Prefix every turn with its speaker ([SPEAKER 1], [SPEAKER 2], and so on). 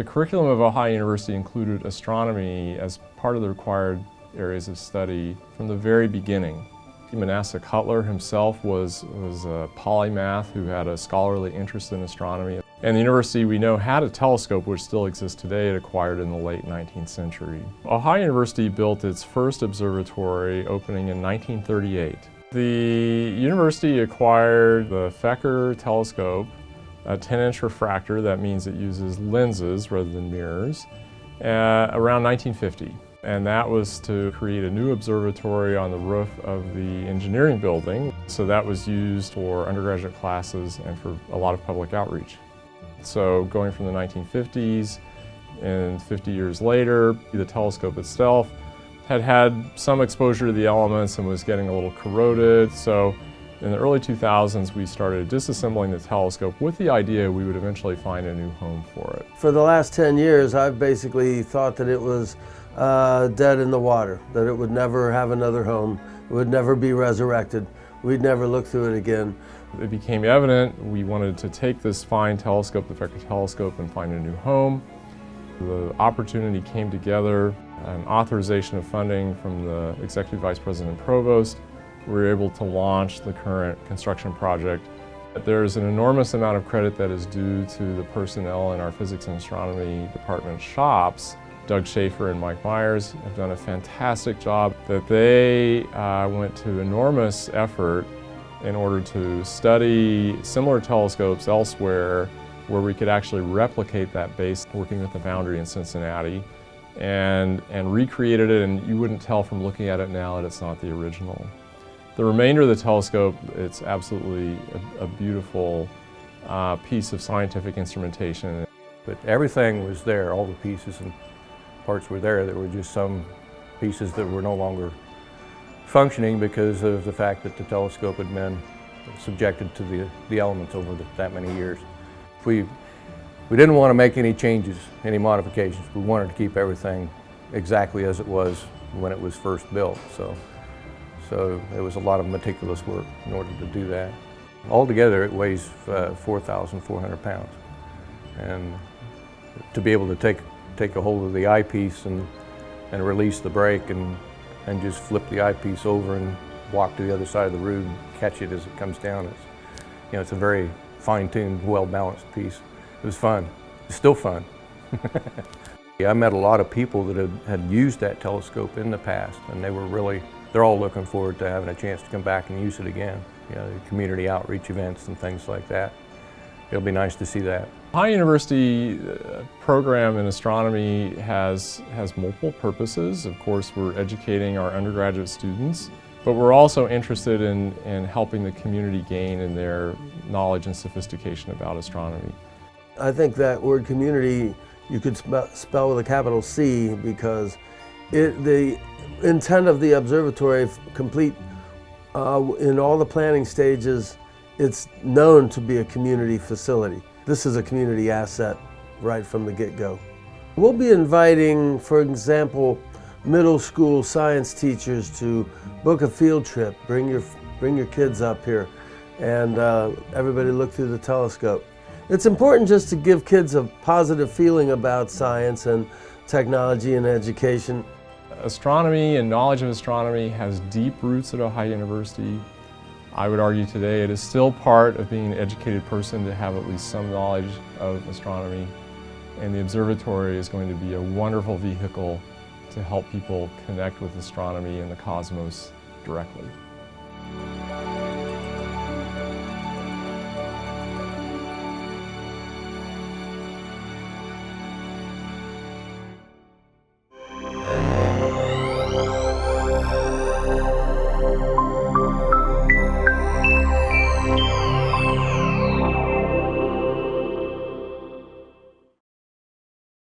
[SPEAKER 1] The curriculum of Ohio University included astronomy as part of the required areas of study from the very beginning. Manasseh Cutler himself was a polymath who had a scholarly interest in astronomy. And the university, we know, had a telescope which still exists today. It acquired in the late 19th century. Ohio University built its first observatory opening in 1938. The university acquired the Fecker telescope, a 10-inch refractor. That means it uses lenses rather than mirrors, around 1950. And that was to create a new observatory on the roof of the engineering building. So that was used for undergraduate classes and for a lot of public outreach. So going from the 1950s and 50 years later, the telescope itself had had some exposure to the elements and was getting a little corroded. So in the early 2000s, we started disassembling the telescope with the idea we would eventually find a new home for it.
[SPEAKER 2] For the last 10 years, I've basically thought that it was dead in the water, that it would never have another home, it would never be resurrected, we'd never look through it again.
[SPEAKER 1] It became evident we wanted to take this fine telescope, the Fecker telescope, and find a new home. The opportunity came together, an authorization of funding from the Executive Vice President and Provost. We were able to launch the current construction project. There's an enormous amount of credit that is due to the personnel in our physics and astronomy department shops. Doug Schaefer and Mike Myers have done a fantastic job. That they went to enormous effort in order to study similar telescopes elsewhere where we could actually replicate that base, working with the Foundry in Cincinnati, and recreated it, and you wouldn't tell from looking at it now that it's not the original. The remainder of the telescope, it's absolutely a beautiful piece of scientific instrumentation.
[SPEAKER 3] But everything was there, all the pieces and parts were there. There were just some pieces that were no longer functioning because of the fact that the telescope had been subjected to the elements over that many years. We didn't want to make any changes, any modifications. We wanted to keep everything exactly as it was when it was first built. So it was a lot of meticulous work in order to do that. Altogether, it weighs 4,400 pounds. And to be able to take a hold of the eyepiece and release the brake and just flip the eyepiece over and walk to the other side of the root and catch it as it comes down, it's a very fine-tuned, well-balanced piece. It was fun. It's still fun. I met a lot of people that had used that telescope in the past, and they're all looking forward to having a chance to come back and use it again. Community outreach events and things like that. It'll be nice to see that.
[SPEAKER 1] Ohio University program in astronomy has multiple purposes. Of course, we're educating our undergraduate students, but we're also interested in helping the community gain in their knowledge and sophistication about astronomy.
[SPEAKER 2] I think that word community you could spell with a capital C, because the intent of the observatory, complete in all the planning stages, it's known to be a community facility. This is a community asset right from the get-go. We'll be inviting, for example, middle school science teachers to book a field trip. Bring your kids up here and everybody look through the telescope. It's important just to give kids a positive feeling about science and technology and education.
[SPEAKER 1] Astronomy and knowledge of astronomy has deep roots at Ohio University. I would argue today it is still part of being an educated person to have at least some knowledge of astronomy. And the observatory is going to be a wonderful vehicle to help people connect with astronomy and the cosmos directly.